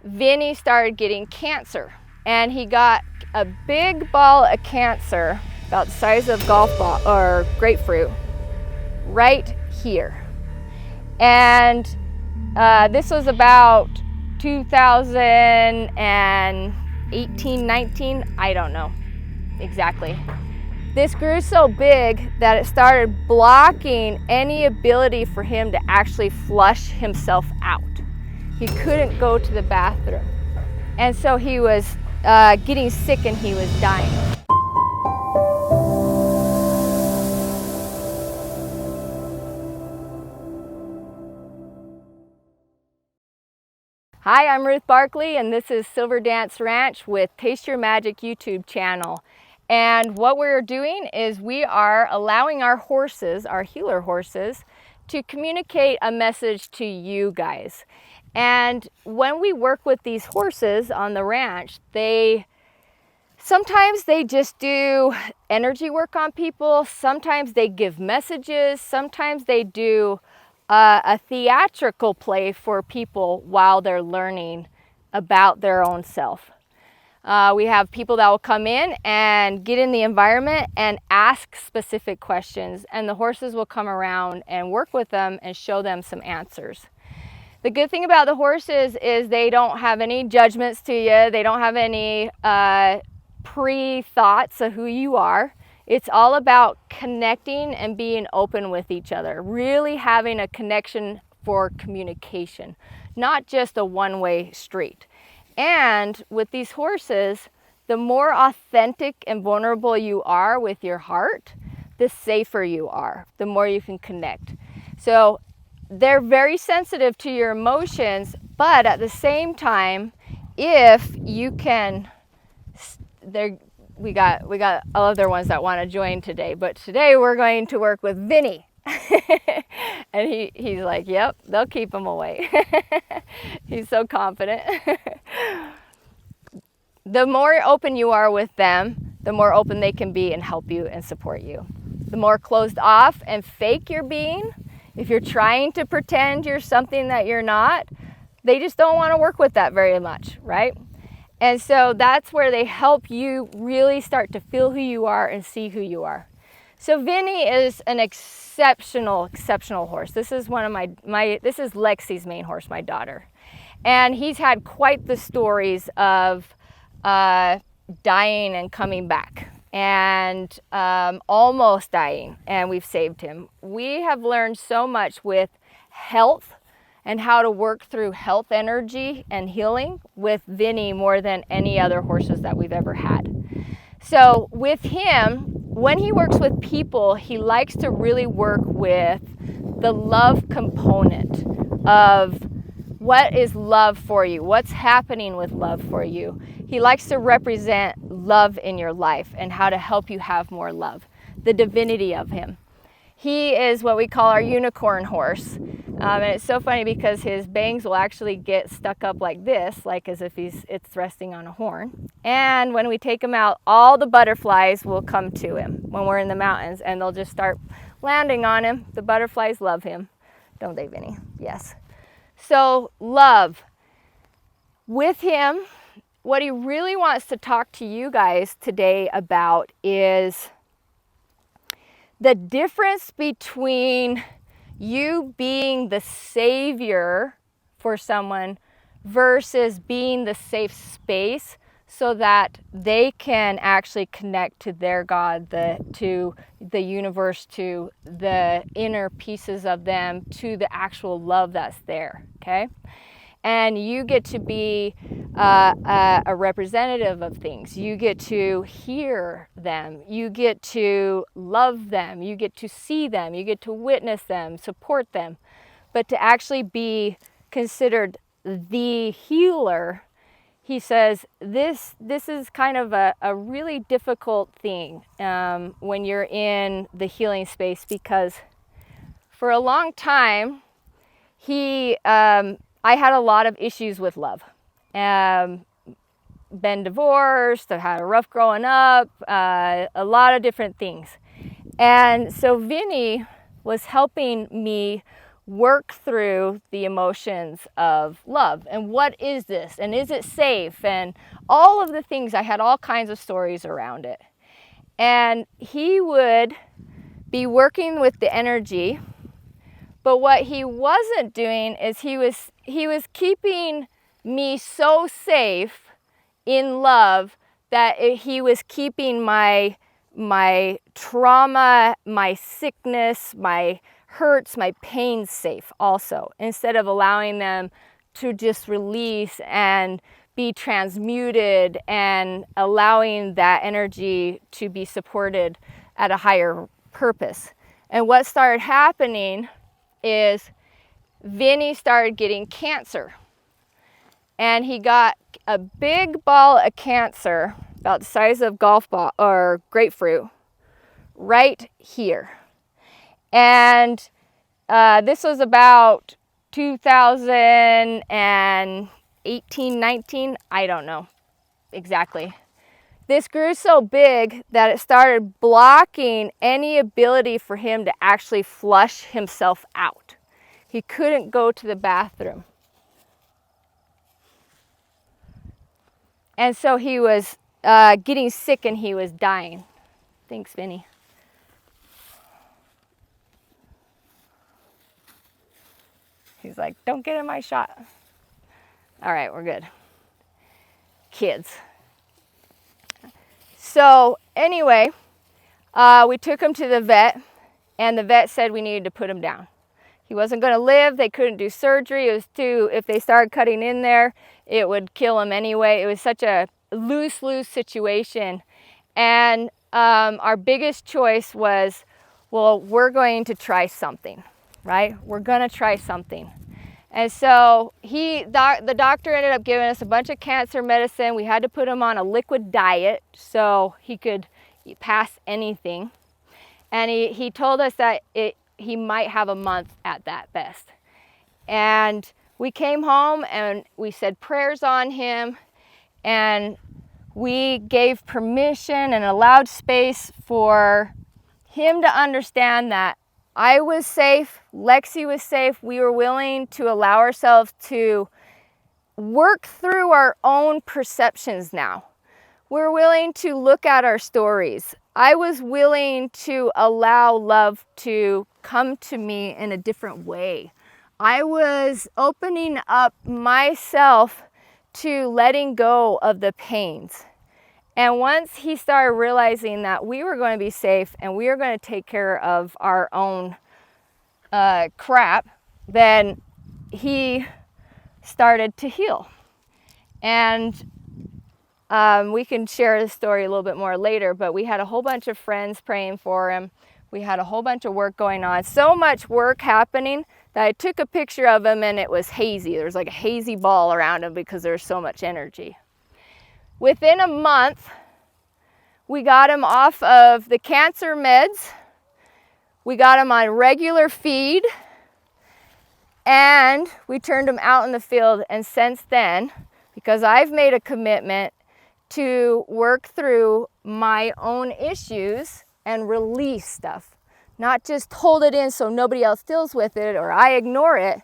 Vinnie started getting cancer, and he got a big ball of cancer about the size of golf ball or grapefruit right here. And this was about 2018, 19, I don't know exactly. This grew so big that it started blocking any ability for him to actually flush himself out. He couldn't go to the bathroom. And so he was getting sick and he was dying. Hi, I'm Ruth Barkley, and this is Silver Dance Ranch with Taste Your Magic YouTube channel. And what we're doing is we are allowing our horses, our healer horses, to communicate a message to you guys. And when we work with these horses on the ranch, sometimes they just do energy work on people, sometimes they give messages, sometimes they do a theatrical play for people while they're learning about their own self. We have people that will come in and get in the environment and ask specific questions, and the horses will come around and work with them and show them some answers. The good thing about the horses is they don't have any judgments to you. They don't have any pre-thoughts of who you are. It's all about connecting and being open with each other, really having a connection for communication, not just a one-way street. And with these horses, the more authentic and vulnerable you are with your heart, the safer you are, the more you can connect. So they're very sensitive to your emotions, but at the same time, if you can, we got other ones that want to join today, but today we're going to work with Vinnie. And he's like, yep, they'll keep him away. He's so confident. The more open you are with them, the more open they can be and help you and support you. The more closed off and fake you're being, if you're trying to pretend you're something that you're not, they just don't want to work with that very much, right? And so that's where they help you really start to feel who you are and see who you are. So Vinnie is an exceptional horse. This is one of this is Lexi's main horse, my daughter. And he's had quite the stories of dying and coming back and almost dying, and we've saved him. We have learned so much with health and how to work through health energy and healing with Vinnie more than any other horses that we've ever had. So with him, when he works with people, he likes to really work with the love component of what is love for you, what's happening with love for you. He likes to represent love in your life and how to help you have more love, the divinity of him. He is what we call our unicorn horse. And it's so funny because his bangs will actually get stuck up like this, like as if it's resting on a horn. And when we take him out, all the butterflies will come to him when we're in the mountains, and they'll just start landing on him. The butterflies love him, don't they, Vinnie? Yes. So love. With him, what he really wants to talk to you guys today about is the difference between you being the savior for someone versus being the safe space so that they can actually connect to their God, to the universe, to the inner pieces of them, to the actual love that's there, okay? And you get to be a representative of things. You get to hear them. You get to love them. You get to see them. You get to witness them, support them. But to actually be considered the healer, he says, this is kind of a really difficult thing when you're in the healing space, because for a long time, I had a lot of issues with love. Been divorced, I had a rough growing up, a lot of different things. And so Vinnie was helping me work through the emotions of love. And what is this? And is it safe? And all of the things. I had all kinds of stories around it. And he would be working with the energy, but what he wasn't doing is he was keeping me so safe in love that he was keeping my trauma, my sickness, my hurts, my pain safe also, instead of allowing them to just release and be transmuted and allowing that energy to be supported at a higher purpose. And what started happening is Vinnie started getting cancer. And he got a big ball of cancer, about the size of golf ball or grapefruit, right here. And this was about 2018, 19, I don't know exactly. This grew so big that it started blocking any ability for him to actually flush himself out. He couldn't go to the bathroom. And so he was getting sick and he was dying. Thanks, Vinnie. He's like, don't get in my shot. All right, we're good. Kids. So anyway, we took him to the vet, and the vet said we needed to put him down. He wasn't going to live. They couldn't do surgery. It was if they started cutting in there, it would kill him anyway. It was such a lose-lose situation. And our biggest choice was, well, we're going to try something, right? We're going to try something. And so the doctor ended up giving us a bunch of cancer medicine. We had to put him on a liquid diet so he could pass anything. And he told us that he might have a month at that best. And we came home and we said prayers on him, and we gave permission and allowed space for him to understand that I was safe, Lexi was safe. We were willing to allow ourselves to work through our own perceptions now. We're willing to look at our stories. I was willing to allow love to come to me in a different way. I was opening up myself to letting go of the pains. And once he started realizing that we were going to be safe and we were going to take care of our own crap, then he started to heal. And we can share the story a little bit more later, but we had a whole bunch of friends praying for him. We had a whole bunch of work going on. So much work happening that I took a picture of him and it was hazy. There was like a hazy ball around him because there was so much energy. Within a month, we got him off of the cancer meds. We got him on regular feed. And we turned him out in the field. And since then, because I've made a commitment to work through my own issues and release stuff. Not just hold it in so nobody else deals with it or I ignore it,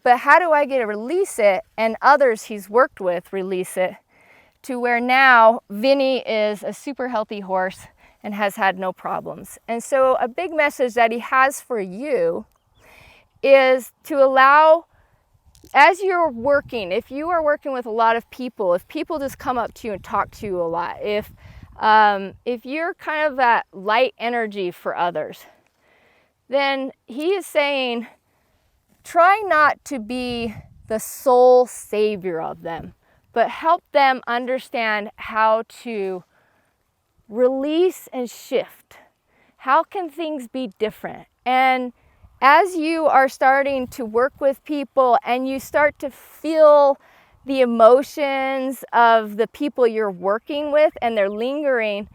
but how do I get to release it and others he's worked with release it, to where now Vinnie is a super healthy horse and has had no problems. And so a big message that he has for you is to allow, as you're working, if you are working with a lot of people, if people just come up to you and talk to you a lot, if you're kind of that light energy for others, then he is saying, try not to be the sole savior of them, but help them understand how to release and shift. How can things be different? And as you are starting to work with people and you start to feel the emotions of the people you're working with and they're lingering,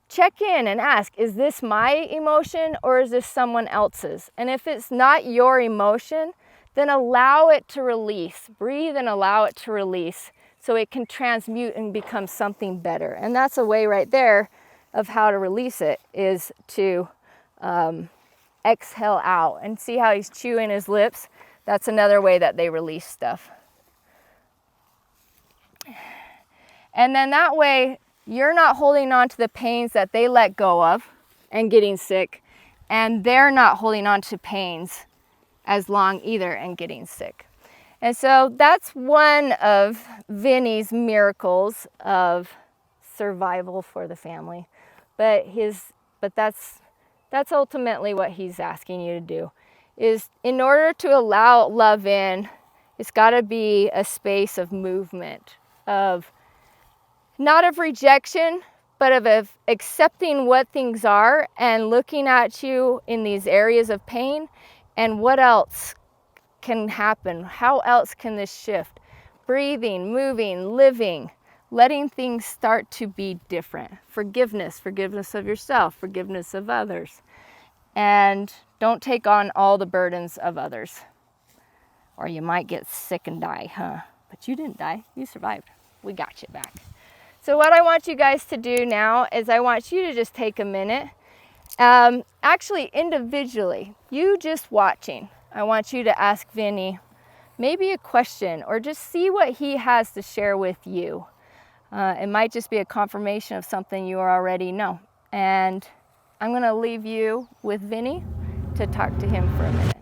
check in and ask, is this my emotion or is this someone else's? And if it's not your emotion, then allow it to release. Breathe and allow it to release so it can transmute and become something better. And that's a way right there of how to release it, is to exhale out. And see how he's chewing his lips? That's another way that they release stuff. And then that way, you're not holding on to the pains that they let go of and getting sick, and they're not holding on to pains as long either and getting sick. And so that's one of Vinnie's miracles of survival for the family. But that's ultimately what he's asking you to do, is in order to allow love in, it's got to be a space of movement, of not of rejection, but of accepting what things are and looking at you in these areas of pain and what else can happen. How else can this shift? Breathing, moving, living, letting things start to be different. Forgiveness of yourself, forgiveness of others. And don't take on all the burdens of others, or you might get sick and die, huh? But you didn't die, you survived. We got you back. So what I want you guys to do now is I want you to just take a minute, actually individually, you just watching. I want you to ask Vinnie maybe a question, or just see what he has to share with you. It might just be a confirmation of something you already know. And I'm going to leave you with Vinnie to talk to him for a minute.